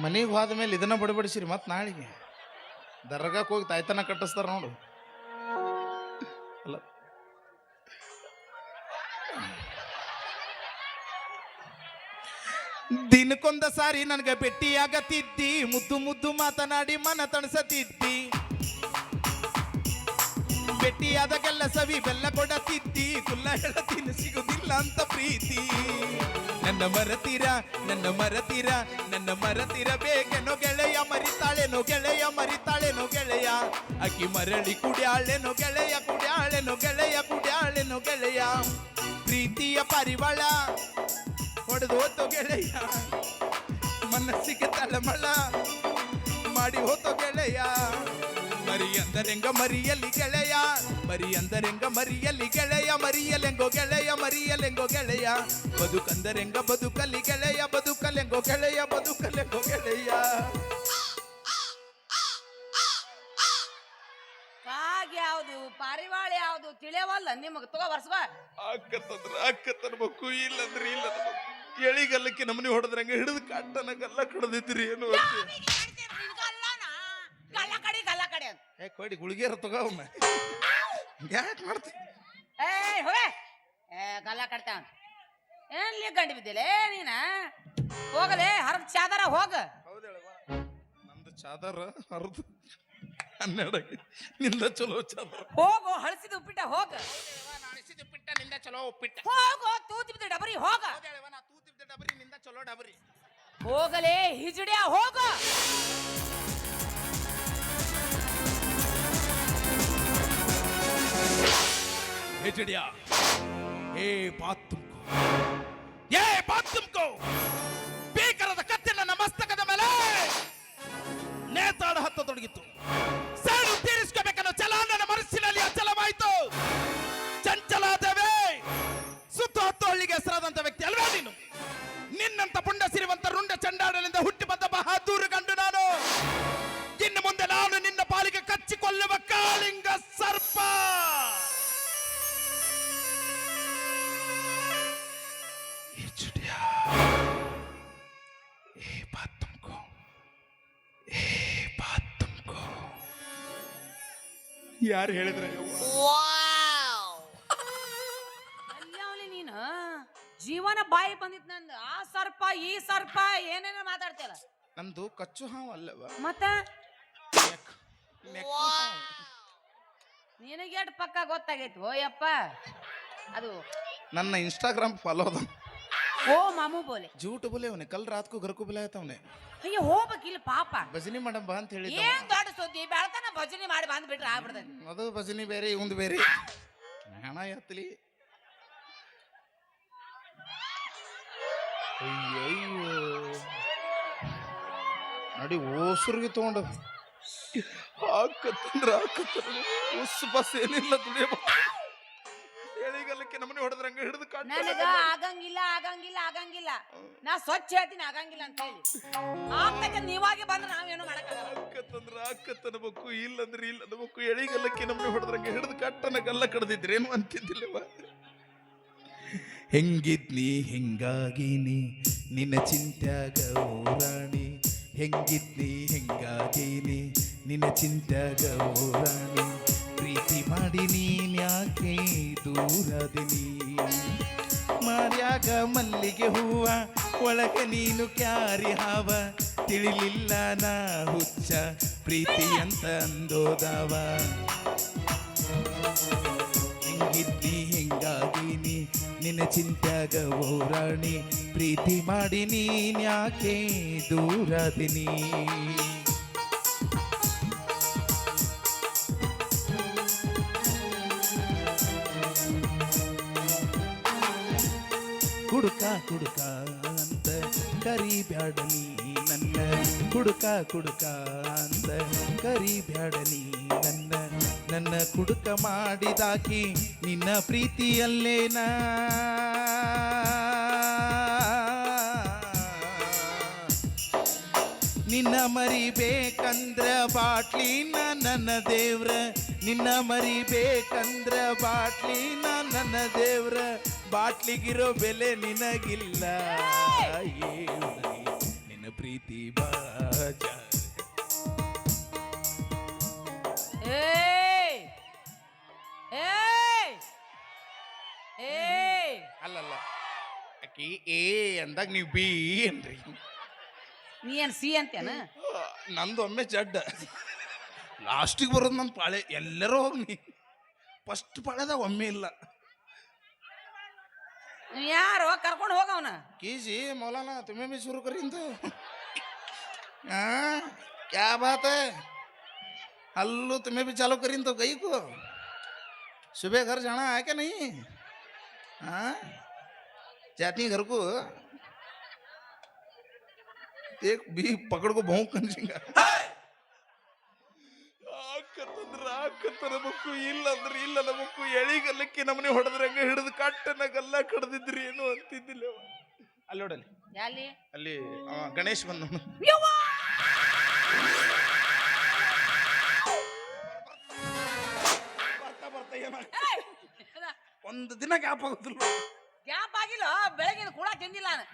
S2: ಮನೆಗೆ ಹೋದ ಮೇಲೆ ಇದನ್ನ ಬಡಬಡಿಸಿರಿ ಮತ್ ನಾಳೆಗೆ ದರ್ಗಾಕ್ ಹೋಗಿ ತಾಯ್ತನ ಕಟ್ಟಿಸ್ತಾರ ನೋಡು. ಅಲ್ಲ ದಿನಕ್ಕೊಂದ ಸಾರಿ ನನಗೆ ಭೇಟಿಯಾಗತ್ತಿದ್ದಿ, ಮುದ್ದು ಮುದ್ದು ಮಾತನಾಡಿ ಮನ ತಣಸತಿದ್ದಿ, ಭೇಟಿಯಾದಾಗೆಲ್ಲ ಸವಿ ಬೆಲ್ಲ ಕೊಡತಿದ್ದಿ, ಕುಲ್ಲ ಹೇಳತೀನಿ ಸಿಗುದಿಲ್ಲ ಅಂತ ಪ್ರೀತಿ. ನನ್ನ ಮರತೀರ ನನ್ನ ಮರತೀರ ನನ್ನ ಮರತೀರ ಬೇಕೆನೋ ಗೆಳೆಯ, ಮರಿತಾಳೆನೋ ಗೆಳೆಯ, ಮರಿತಾಳೆನೋ ಗೆಳೆಯ, ಅಕ್ಕಿ ಮರಳಿ ಕುಡ್ಯಾಳೆನೋ ಗೆಳೆಯ, ಕುಡ್ಯಾಳೆನೋ ಗೆಳೆಯ, ಕುಡ್ಯಾಳೆನೋ ಗೆಳೆಯ, ಪ್ರೀತಿಯ ಪರಿವಾಳ ಹೊಡೆದು ಹೋತೋ ಗೆಳೆಯ, ಮನಸ್ಸಿಗೆ ತಳಮಳ ಮಾಡಿ ಹೋತೋ ಗೆಳೆಯ, ಮರಿ ಅಂದರೆಂಗ ಮರಿಯಲಿ ಗೆಳೆಯ, ಮರಿ ಅಂದರೆಂಗ ಮರಿಯಲಿ ಗೆಳೆಯ, ಮರಿಯಲೆಂಗೋ ಗೆಳೆಯ, ಮರಿಯಲೆಂಗೋ ಗೆಳೆಯ, ಬದುಕಂದರೆಂಗ ಬದುಕಲಿ ಗೆಳೆಯ, ಬದುಕಲೆಂಗೋ ಗೆಳೆಯ, ಬದುಕಲೆಂಗೋ ಗೆಳೆಯ.
S1: ಕಾಗ್ ಯಾವ್ದು ಪಾರಿವಾಳ ಯಾವ್ದು ತಿಳಿಯವಲ್ಲ ನಿಮಗ್. ತಗೋ ವರ್ಷ
S2: ಅಕ್ಕತ್ತಂದ್ರ ಅಕ್ಕತ್ತನ್ಬೇಕು, ಇಲ್ಲಂದ್ರೆ ಇಲ್ಲ. ಎಳಿಗಲ್ಲಕ್ಕೆ ನಮ್ಮನೆ ಹೊಡೆದ್ರಂಗ ಹಿಡಿದು ಕಾಟನ ಗಲ್ಲ ಕಡದಿದ್ರಿ ಏನು
S1: ಗಲ್ಲ ಕಡಿ ಗಲ್ಲ ಕಡಿ ಅಂತ.
S2: ಏ ಕೊಡಿ ಗುಳಿಗೆರ ತಗೋ ಅವನ್ನ ಯಾಕೆ ಮಾಡ್ತಿ?
S1: ಹೋಗೆ ಗಲ್ಲ ಕಡ್ತಾವ. ಏನ್ಲಿ ಗಂಡಿ ಬಿದ್ದಿಲ್ಲ ನೀನ? ಹೋಗಲೇ ಹರದ್ ಚಾದರ ಹೋಗ.
S2: ನಂದು ಚಾದರ ಹರಿದು 12 ನಿಂದ ಚಲೋ ಚಾದರ.
S1: ಹೋಗು ಹಳಸಿದ ಉಪ್ಪಿಟ್ಟ ಹೋಗ.
S2: ಅಳಿಸಿದ ಉಪ್ಪಿಟ್ಟ ನಿಂದ ಚಲೋ ಉಪ್ಪಿಟ್ಟ.
S1: ಹೋಗು ತೂತಿ ಬಿದ್ದ ಡಬರಿ ಹೋಗ.
S2: ತೂತಿದ್ದ ಡಬರಿ ನಿಂದ ಚಲೋ ಡಬರಿ.
S1: ಹೋಗಲೇ ಹಿಜಡ್ಯಾ ಹೋಗ.
S2: हिजड़िया ए बात तुमको ಬೇಕರದ ಕತ್ತೆ ನನ್ನ ಮಸ್ತಕದ ಮೇಲೆ ನೇತಾಡ ಹತ್ತತೊಡಗಿತ್ತು. ಸೇಡು ತೀರಿಸಿಕೋಬೇಕನ್ನೋ ಛಲ ನನ್ನ ಮನಸ್ಸಿನಲ್ಲಿ ಅಚಲವಾಯಿತು. ಚಂಚಲಾದೇವೆ, ಸುತ್ತು ಹತ್ತು ಹಳ್ಳಿಗೆ ಹೆಸರಾದಂತ ವ್ಯಕ್ತಿ ಅಲ್ವಾ ನೀನು? ನಿನ್ನಂತ ಪುಂಡ ಸಿರಿವಂತ ರುಂಡ ಚಂಡಾಡಲಿಂದ ಹುಟ್ಟಿ ಬಂದ ಬಹಾದೂರು ಗಂಡು ನಾನು. ಇನ್ನು ಮುಂದೆ ನಾನು ನಿನ್ನ ಪಾಲಿಗೆ ಕಚ್ಚಿಕೊಳ್ಳುವ ಕಾಳಿಂಗ ಸರ್ಪ. ಯಾರು ಹೇಳಿದ್ರೆ
S1: ನೀನು ಜೀವನ ಬಾಯಿ ಬಂದಿತ್ ನಂದು. ಆ ಸರ್ಪ ಈ ಸರ್ಪ ಏನೇನೋ ಮಾತಾಡ್ತೀರ.
S2: ನಂದು ಕಚ್ಚು ಹಾವು ಅಲ್ಲವ,
S1: ಮತ್ತ ನಿನಗೆ ಎಷ್ಟು ಪಕ್ಕ ಗೊತ್ತಾಗೈತಿ. ಓಯಪ್ಪ ಅದು
S2: ನನ್ನ ಇನ್ಸ್ಟಾಗ್ರಾಮ್ ಫಾಲೋ ಅದ.
S1: ಓ ಮಾಮೂ ಬೋಲೆ
S2: झूठ बोले ಅವನೇ ಕಲ್ ರಾತ್ಕು घरको बुलाया ಅವನೇ.
S1: ಅಯ್ಯೋ ಹೋಗ್ಬೇಕಿಲ್ಲ ಪಾಪ.
S2: ಭಜನಿ ಮಾಡಮ್ ಬಾ ಅಂತ ಹೇಳಿದ್ದ.
S1: ಏನ್ ದೊಡ್ಡ ಸುದ್ದಿ, ಬೆಳತನ ಭಜನೆ ಮಾಡಿ ಬಂದ್ಬಿಟ್ರೆ ಆಗ್ಬಿಡ್ತೈತಿ.
S2: ಅದು ಭಜನಿ ಬೇರೆ ಇವಂದು ಬೇರೆ. ಹಣ ಎತ್ತಲಿ. ಅಯ್ಯಯ್ಯೋ ನೋಡಿ ಓಸರ್ಗೆ ತಗೊಂಡ ಹಾಕತ್ತಂದ್ರ ಹಾಕತ್ತ. ಉಸ್ ಬಸ್ ಏನಿಲ್ಲ ದುಡಿಯ ಎಳಿಗಲ್ಲಕ್ಕೆ ನಮ್ಮನೆ ಹೊಡೆದ್ರಂಗ ಹಿಡಿದು
S1: ನನಗ ಆಗಂಗಿಲ್ಲ ಆಗಂಗಿಲ್ಲ ಆಗಂಗಿಲ್ಲ ನಾ ಸ್ವಚ್ಛ ಹೇಳ್ತೀನಿ ಆಗಂಗಿಲ್ಲ ಅಂತ ಹೇಳಿ ಆಗ್ತೈತೆ ನೀವಾಗೆ ಬಂದ್ರೆ ನಾವೇನು ಮಾಡಕ್ಕಾಗಲ್ಲ.
S2: ಅಕ್ಕತ್ತಂದ್ರ ಅಕ್ಕತ್ತನಬೇಕು ಇಲ್ಲಂದ್ರೆ ಇಲ್ಲ ಅನ್ನಬೇಕು ಎಳಿಗಲ್ಲಕ್ಕೆ ನಮ್ಮನೆ ಹೊಡೆದ್ರಂಗೆ ಹಿಡಿದು ಕಟ್ಟನ ಗಲ್ಲ ಕಡ್ದಿದ್ರೇನು ಅಂತಿದ್ದಿಲ್ಲವ. ಹೆಂಗಿದ್ನಿ ಹೆಂಗಾಗಿನಿ ನಿನ್ನ ಚಿಂತ್ಯಾಗ ಓರಾಣಿ, ಹೆಂಗಿದ್ನಿ ಹೆಂಗಾಗೀನಿ ನಿನ್ನ ಚಿಂತ್ಯಾಗ ಓರಾಣಿ, ಪ್ರೀತಿ ಮಾಡಿ ನೀನ್ಯಾಕೆ ದೂರದಿನಿ, ಮಾರ್ಯಾಗ ಮಲ್ಲಿಗೆ ಹೂವ ಒಳಗೆ ನೀನು ಕ್ಯಾರಿ ಹಾವ, ತಿಳಿಲಿಲ್ಲ ನಾ ಹುಚ್ಚ ಪ್ರೀತಿ ಅಂತ ಅಂದೋದವ. ಹೆಂಗಿದ್ನಿ ಹೆಂಗಾಗೀನಿ ನಿನ್ನ ಚಿಂತ್ಯಾಗ ಓರಾಣಿ, ಪ್ರೀತಿ ಮಾಡಿ ನೀನ್ಯಾಕೆ ದೂರದಿನಿ. ಕುಡುಕ ಕುಡುಕ ಅಂತ ಕರಿಬ್ಯಾಡನಿ ನನ್ನ, ಕುಡುಕ ಕುಡುಕ ಅಂತ ಕರಿಬ್ಯಾಡನಿ ನನ್ನ, ನನ್ನ ಕುಡುಕ ಮಾಡಿದಾಕಿ ನಿನ್ನ ಪ್ರೀತಿಯಲ್ಲೇನ, ನಿನ್ನ ಮರಿಬೇಕಂದ್ರ ಬಾಟ್ಲಿನ ನನ್ನ ದೇವ್ರ, ನಿನ್ನ ಮರಿಬೇಕಂದ್ರ ಬಾಟ್ಲಿನ ನನ್ನ ದೇವ್ರ, ಬಾಟ್ಲಿಗಿರೋ ಬೆಲೆ ನಿನಗಿಲ್ಲ, ನಿನ್ನ ಪ್ರೀತಿ ಬಾಜ. ಅಲ್ಲಲ್ಲ ಅಕ್ಕಿ ಏ ಅಂದಾಗ ನೀವು ಬಿ ಏನ್ರಿ,
S1: ನೀ ಏನ್ ಸಿ ಅಂತೇನ?
S2: ನಂದು ಒಮ್ಮೆ ಜಡ್ಡ ಲಾಸ್ಟಿಗೆ ಬರೋದು ನನ್ನ ಪಾಳೆ. ಎಲ್ಲರೂ ಹೋಗಿ ಫಸ್ಟ್ ಪಾಳೆದಾಗ ಒಮ್ಮೆ ಇಲ್ಲ.
S1: ಯಾರು ಕರ್ಕೊಂಡು ಹೋಗವನ
S2: कीजिए मौलाना, तुम्हें भी शुरू करें तो हाँ क्या बात है, हल्लू तुम्हें भी चालू करें तो गई को सुबह घर जाना है क्या नहीं? हाँ जाती घर को एक भी पकड़ को भौंक कर ಹಾಕತ್ತನಬೇಕು ಇಲ್ಲಂದ್ರೆ ಇಲ್ಲ ನಮಕು ಎಳಿಗಲ್ಲಕ್ಕೆ ನಮ್ಮನೆ ಹೊಡೆದ್ರಂಗ ಹಿಡಿದು ಕಟ್ಟನ ಗಲ್ಲ ಕಡ್ದಿದ್ರಿ ಏನು ಅಂತಿದ್ದಿಲ್ಲ. ಅಲ್ಲಿ ನೋಡಲ್ಲಿ ಅಲ್ಲಿ ಗಣೇಶ್ ಬಂದ ಬರ್ತಾ ಒಂದು ದಿನ ಗ್ಯಾಪ್ ಆಗುದಿಲ್ಲ.
S1: ಗ್ಯಾಪ್ ಆಗಿಲ್ಲ, ಬೆಳಗಿನ ಕೂಡ ತಿಂದಿಲ್ಲ ನಾನು.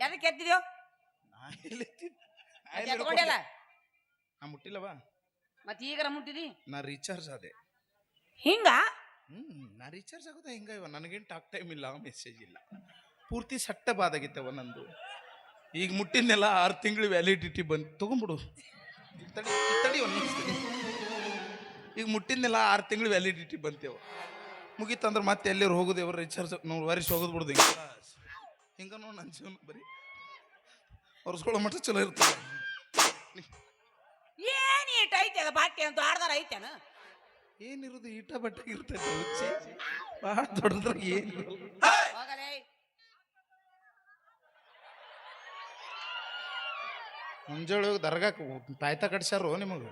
S1: ಎದಕ್ಕೆ ಎತ್ತಿದ್ಯೋ?
S2: ನಾ ಮುಟ್ಟಿಲ್ಲವಾ?
S1: ಮತ್ತೆ ಈಗರ ಮುಟ್ಟಿದಿ?
S2: ನಾ ರೀಚಾರ್ಜ್ ಆದೆ.
S1: ಹಿಂಗ
S2: ನಾ ರೀಚಾರ್ಜ್ ಆಗೋದ ಹಿಂಗ ಇವ, ನನಗೇನು ಟಾಕ್ ಟೈಮ್ ಇಲ್ಲ, ಮೆಸೇಜ್ ಇಲ್ಲ, ಪೂರ್ತಿ ಸಟ್ಟ ಬಾದಾಗಿತ್ತವ ನಂದು. ಈಗ ಮುಟ್ಟಿದ್ನೆಲ್ಲ 6 ತಿಂಗಳು ವ್ಯಾಲಿಡಿಟಿ ಬಂದು ತಗೊಂಡ್ಬಿಡು. ತಡಿ ಒಂದು ನಿಮಿಷ. ಈಗ ಮುಟ್ಟಿದ್ನೆಲ್ಲ 6 ತಿಂಗಳು ವ್ಯಾಲಿಡಿಟಿ ಬಂತೇವ, ಮುಗೀತಂದ್ರೆ ಮತ್ತೆ ಎಲ್ಲರೂ ಹೋಗೋದೇವ್ರ ರೀಚಾರ್ಜ್ ನಾವು ವರ್ಷ ಹೋಗೋದು ಬಿಡೋದು. ಹಿಂಗ ನೋಡಿ ನನ್ನ ಜೀವನ ಬರೀ ವರ್ಷಗಳ ಮಟ್ಟ ಚಲೋ ಇರ್ತದೆ.
S1: ಏನ್ ಈಟ ಐತೆ ಅದ ಬಾಟ್ಟಿ ಅಂತ ಆಡ್ದಾರ ಐತೇನ?
S2: ಏನಿರೋದು ಈಟ ಬಟ್ಟೆ ಇರ್ತೈತೆ, ಭಾಳ ದೊಡ್ಡದ್ರ ಏನಿರಲ್ಲ.
S1: ಹೋಗಲೇ
S2: ಮುಂಜಾಳೆ ಹೋಗಿ ದರ್ಗಾಕ್ಕೆ ತಾಯ್ತ ಕಟ್ಸ್ಯಾರೋ ನಿಮಗ?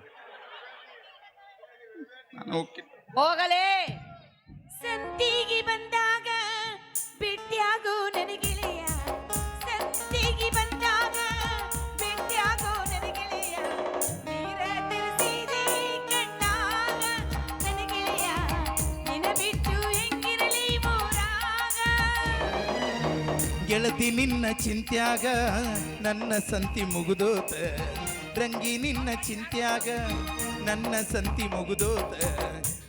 S2: ನಾನು
S1: ಹೋಗಲೇ. ಸಂತಿಗೆ ಬಂದಾಗ ಭೇಟಿಯಾಗೋ ನನಗೆಳೆಯ, ಸಂತಿಗೆ ಬಂದಾಗ ಭೇಟಿಯಾಗೋ ನನಗೆಳೆಯ, ನೀರ ತರಿಸಿದೆ ಕಣ್ಣಾಗ ನನಗೆಳೆಯ, ನಿನ ಬಿಟ್ಟು ಹೆಂಗಿರಲಿ ಊರಾಗ.
S2: ಗೆಳತಿ ನಿನ್ನ ಚಿಂತ್ಯಾಗ ನನ್ನ ಸಂತಿ ಮುಗಿದೋತ, ರಂಗಿ ನಿನ್ನ ಚಿಂತ್ಯಾಗ ನನ್ನ ಸಂತಿ ಮುಗಿದೋತ,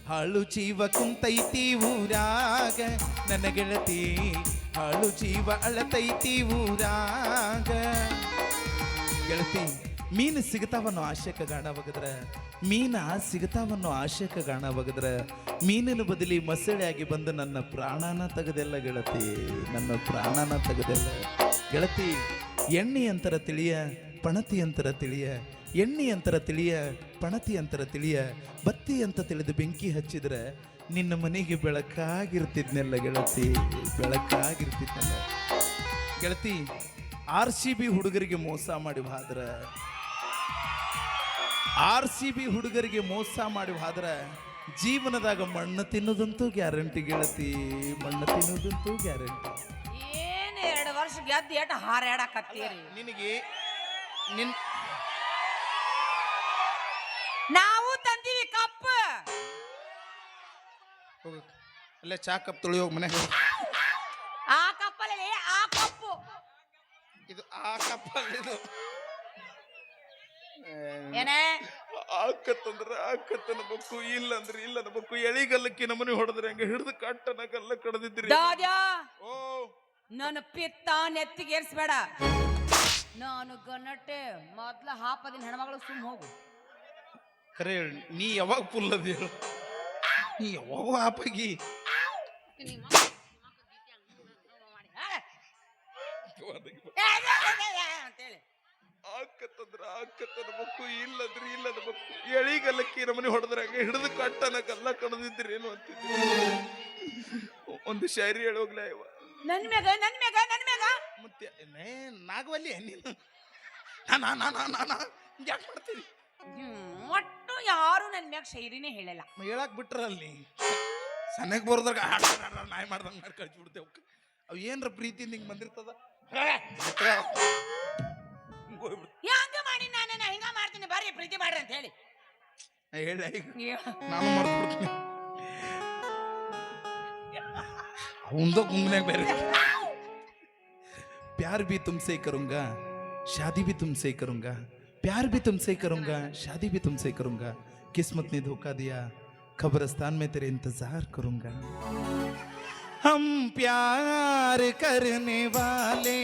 S2: ಹಾಳು ಜೀವ ಕುಂತೈತಿ ಊರಾಗ ನನ್ನ ಗೆಳತಿ, ಹಾಳು ಜೀವ ಅಳತೈತಿ ಊರಾಗ. ಗೆಳತಿ ಮೀನು ಸಿಗತಾವನ್ನೋ ಆಶೆಕ ಗಾಣ ಬಗದ್ರ, ಮೀನ ಸಿಗತಾವನ್ನೋ ಆಶೆಕ ಗಾಣ ಬಗದ್ರ, ಮೀನಿನ ಬದಲಿ ಮಸಳೆಯಾಗಿ ಬಂದು ನನ್ನ ಪ್ರಾಣನ ತೆಗೆದೆಲ್ಲ ಗೆಳತಿ, ನನ್ನ ಪ್ರಾಣನ ತೆಗೆದೆಲ್ಲ ಗೆಳತಿ. ಎಣ್ಣೆ ಅಂತರ ತಿಳಿಯ ಪಣತಿ ಅಂತರ ತಿಳಿಯ, ಎಣ್ಣೆ ಅಂತರ ತಿಳಿಯ ಪಣತಿ ಅಂತರ ತಿಳಿಯ, ಬತ್ತಿ ಅಂತ ತಿಳಿದು ಬೆಂಕಿ ಹಚ್ಚಿದ್ರೆ ನಿನ್ನ ಮನೆಗೆ ಬೆಳಕಾಗಿರ್ತಿದ್ನೆಲ್ಲ ಗೆಳತಿ, ಬೆಳಕಾಗಿರ್ತಿದ್ನಲ್ಲ ಗೆಳತಿ. RCB ಹುಡುಗರಿಗೆ ಮೋಸ ಮಾಡಿ ಹೋದ್ರ, RCB ಹುಡುಗರಿಗೆ ಮೋಸ ಮಾಡಿ ಹೋದ್ರ
S3: ಜೀವನದಾಗ ಮಣ್ಣು ತಿನ್ನೋದಂತೂ ಗ್ಯಾರಂಟಿ ಗೆಳತಿ, ಮಣ್ಣು ತಿನ್ನೋದಂತೂ ಗ್ಯಾರಂಟಿ.
S1: ಏನ್ 2 ವರ್ಷ ಗೆದ್ದು ಎಟ್ ಹಾರಾಡಕತ್ತೀರಿ?
S2: ನಿನಗೆ ನಿನ್
S1: ನಾವು ತಂದೀವಿ ಕಪ್.
S2: ಹೋಗು. ಅಲ್ಲೇ ಚಾ ಕಪ್ ತೊಳಿ ಹೋಗಿ ಮನೆಗೆ ಹೋಗು.
S1: ಆ ಕಪ್ಪಲ್ಲಿ ಆ ಕಪ್ಪು.
S2: ಇದು ಆ ಕಪ್ ಇದು
S1: ಏನೇ
S2: ಆಕತ್ತಂದ್ರೆ ಆಕತ್ತನಬೇಕು, ಇಲ್ಲ ಅಂದ್ರೆ ಇಲ್ಲ ಅನ್ಬೇಕು. ಎಳಿಗಲ್ಲಕ್ಕಿ ನಮ್ಮನೆ ಹೊಡೆದ್ರೆ ಹಂಗೆ ಹಿಡಿದು ಕಟ್ಟನ ಕಲ್ಲ ಕಡ್ದಿದ್ರಿ.
S1: ದಾದ್ಯಾ,
S2: ಓ
S1: ನನ್ನ ಪಿತ್ತ ನೆತ್ತಿಗೇರ್ಸ್ಬೇಡ. ನಾನು ಗನ್ನಟ್ಟೆ ಮೊದ್ಲ ಹಾಪದಿನ ಹೆಣ್ಮಗಳು ಸುಮ್ ಹೋಗು.
S2: ಖರೆ ನೀ ಯಾವಾಗ ಫುಲ್ ಅದಿ ಹೇಳು? ನೀ ಯಾವಾಗ ಹಾಪಾಗಿ
S1: ಅಂತೇಳಿ
S2: ಆಕತ್ತಂದ್ರೆ ಆಕತ್ತನಬೇಕು, ಇಲ್ಲಂದ್ರೆ ಇಲ್ಲ ಅನ್ಬೇಕು. ಎಳಿಗಲ್ಲಕ್ಕಿ ನಮ್ಮನೆ ಹೊಡೆದ್ರೆ ಹಂಗೆ ಹಿಡಿದು ಕಟ್ಟನ ಕಲ್ಲ ಕಡ್ದಿದ್ರಿ ಏನು ಅಂತಿದ್ರಿ. ಒಂದು ಶಾಯರಿ ಹೇಳೋಗ್ಲ ಇವ
S1: ನನ್ ಮ್ಯಾಗ
S2: ಮತ್ತೆ ನಾಗವಲ್ಲಿ ನೀನು ಯಾಕೆ ಮಾಡ್ತೀರಿ?
S1: ಒಟ್ಟು ಯಾರು ನನ್ ಮ್ಯಾಗ ಶೈರಿನೇ ಹೇಳಲ್ಲ.
S2: ಹೇಳಕ್ ಬಿಟ್ರಲ್ಲಿ ಸಣ್ಣಗೆ ಬರೋದ್ರಾಗ ನಾಯಿ ಮಾಡ್ದಂಗೆ ಮಾಡಿ ಕಳ್ಸಿಬಿಡ್ತೇವೆ. ಅವು ಏನ್ರ ಪ್ರೀತಿಯಿಂದ ಹಿಂಗೆ ಬಂದಿರ್ತದ
S1: ಹಂಗ ಮಾಡಿ ನಾನು ಹಿಂಗ ಮಾಡ್ತೀನಿ ಬರ್ರಿ ಪ್ರೀತಿ ಮಾಡ್ರಿ ಅಂತ ಹೇಳಿ
S2: ಹೇಳ. ಈಗ ನಾನು ಮಾಡ್ಕೊಡ್ತೀನಿ. ಅವಂದ ಕುಂಗ್ನಾಗ ಬೇರೆ.
S3: प्यार भी तुमसे करूंगा, शादी भी तुमसे करूंगा, प्यार भी तुमसे करूंगा, शादी भी तुमसे करूंगा, किस्मत ने धोखा दिया, कब्रिस्तान में तेरे इंतजार करूंगा. हम प्यार करने वाले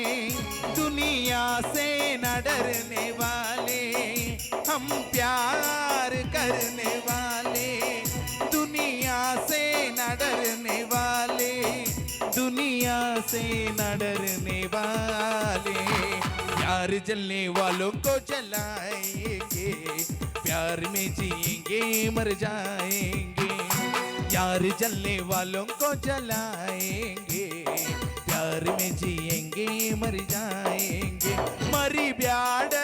S3: दुनिया से न डरने वाले, हम प्यार करने वाले दुनिया से न डरने वाले, दुनिया से न डरने वाले, प्यार जलने वालों को जलाएंगे, प्यार में जिएंगे मर जाएंगे, प्यार जलने वालों को जलाएंगे, प्यार में जिएंगे मर जाएंगे. मरी ब्याड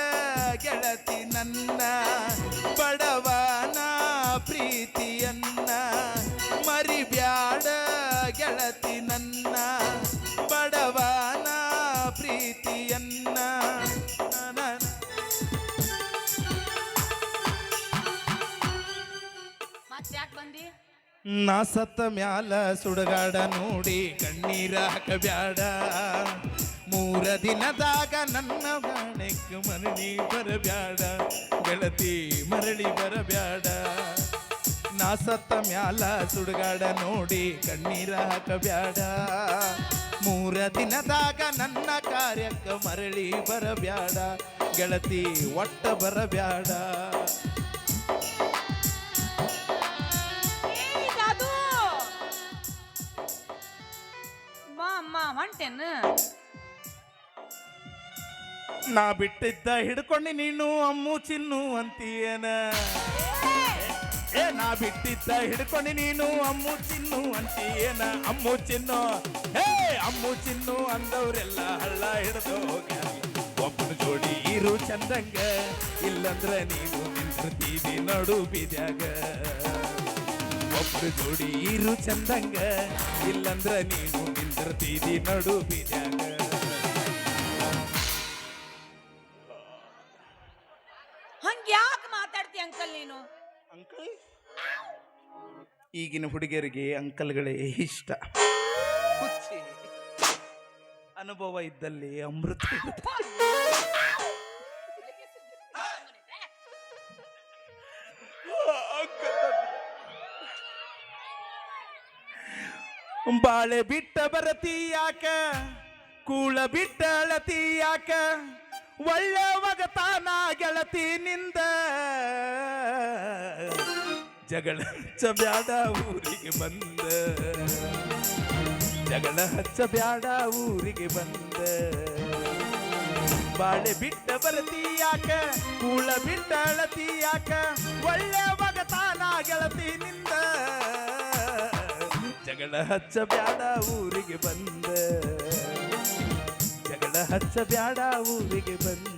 S3: ಗೆಳತಿ ನನ್ನ ಬಡವನ ಪ್ರೀತಿಯನ್ನ, ಮರಿ ಬ್ಯಾಡ ಗೆಳತಿ ನನ್ನ ಬಡವನ ಪ್ರೀತಿಯನ್ನ.
S1: ಮತ್ತ್ಯಾಕ್ ಬಂದಿ?
S3: ನಾ ಸತ್ತ ಮ್ಯಾಲ ಸುಡಗಾಡ ನೋಡಿ ಕಣ್ಣೀರ ಹಾಕಬ್ಯಾಡ, 3 ದಿನದಾಗ ನನ್ನ ಬಾಣಕ್ಕೆ ಮರಳಿ ಬರಬ್ಯಾಡ ಗೆಳತಿ, ಮರಳಿ ಬರಬ್ಯಾಡ. ನಾ ಸತ್ತ ಮ್ಯಾಲ ಸುಡಗಾಡ ನೋಡಿ ಕಣ್ಣೀರ ಹಾಕಬ್ಯಾಡ, 3 ದಿನದಾಗ ನನ್ನ ಕಾರ್ಯಕ್ಕೆ ಮರಳಿ ಬರಬ್ಯಾಡ ಗೆಳತಿ, ಒಟ್ಟ ಬರಬ್ಯಾಡ.
S1: ಹೊಂಟೇನು?
S3: ನಾ ಬಿಟ್ಟಿದ್ದ ಹಿಡ್ಕೊಂಡು ನೀನು ಅಮ್ಮು ಚಿನ್ನು ಅಂತೀಯನ, ನಾ ಬಿಟ್ಟಿದ್ದ ಹಿಡ್ಕೊಂಡು ನೀನು ಅಮ್ಮು ಚಿನ್ನು ಅಂತೀಯನ. ಅಮ್ಮು ಚಿನ್ನು ಅಮ್ಮು ಚಿನ್ನು ಅಂದವ್ರೆಲ್ಲ ಹಳ್ಳ ಹಿಡ್ದು ಹೋಗ್ಯಾರ. ಒಬ್ಬನ ಜೋಡಿ ಇರು ಚಂದಂಗ, ಇಲ್ಲಂದ್ರ ನೀನು ನಿಂತಿರ್ತೀವಿ ನಡು ಬೀದ್ಯಾಗ. ಒಬ್ಬನ ಜೋಡಿ ಇರು ಚಂದಂಗ, ಇಲ್ಲಂದ್ರ ನೀನು ನಿಂತಿರ್ತೀವಿ ನಡು ಬೀದ್ಯಾಗ.
S1: ಹಂಗ ಯಾಕೆ ಮಾತಾಡ್ತಿ ಅಂಕಲ್ ನೀನು?
S2: ಅಂಕಲ್, ಈಗಿನ ಹುಡುಗಿಯರಿಗೆ ಅಂಕಲ್ಗಳೇ ಇಷ್ಟ. ಹುಚ್ಚಿ. ಅನುಭವ ಇದ್ದಲ್ಲಿ ಅಮೃತ.
S3: ಬಾಳೆ ಬಿಟ್ಟ ಬರತಿ ಯಾಕ, ಕೂಳ ಬಿಟ್ಟ ಅಳತಿ ಯಾಕ, ಒಳ್ಳೆ ಒಗತಾನ ಗೆಳತಿ ನಿಂದ. ಜಗಳ ಹಚ್ಚಬ್ಯಾಡ ಊರಿಗೆ ಬಂದ, ಜಗಳ ಹಚ್ಚಬ್ಯಾಡ ಊರಿಗೆ ಬಂದ. ಬಾಳೆ ಬಿಟ್ಟ ಬರತಿ ಯಾಕ, ಕೂಳ ಬಿಟ್ಟ ಅಳತಿ ಯಾಕ, ಒಳ್ಳೆ ಒಗತಾನ ಗೆಳತಿ ನಿಂದ. ಜಗಳ ಹಚ್ಚಬ್ಯಾಡ ಊರಿಗೆ ಬಂದ, ಜಗಳ ಹಚ್ಚಬ್ಯಾಡ ಊರಿಗೆ ಬಂದ.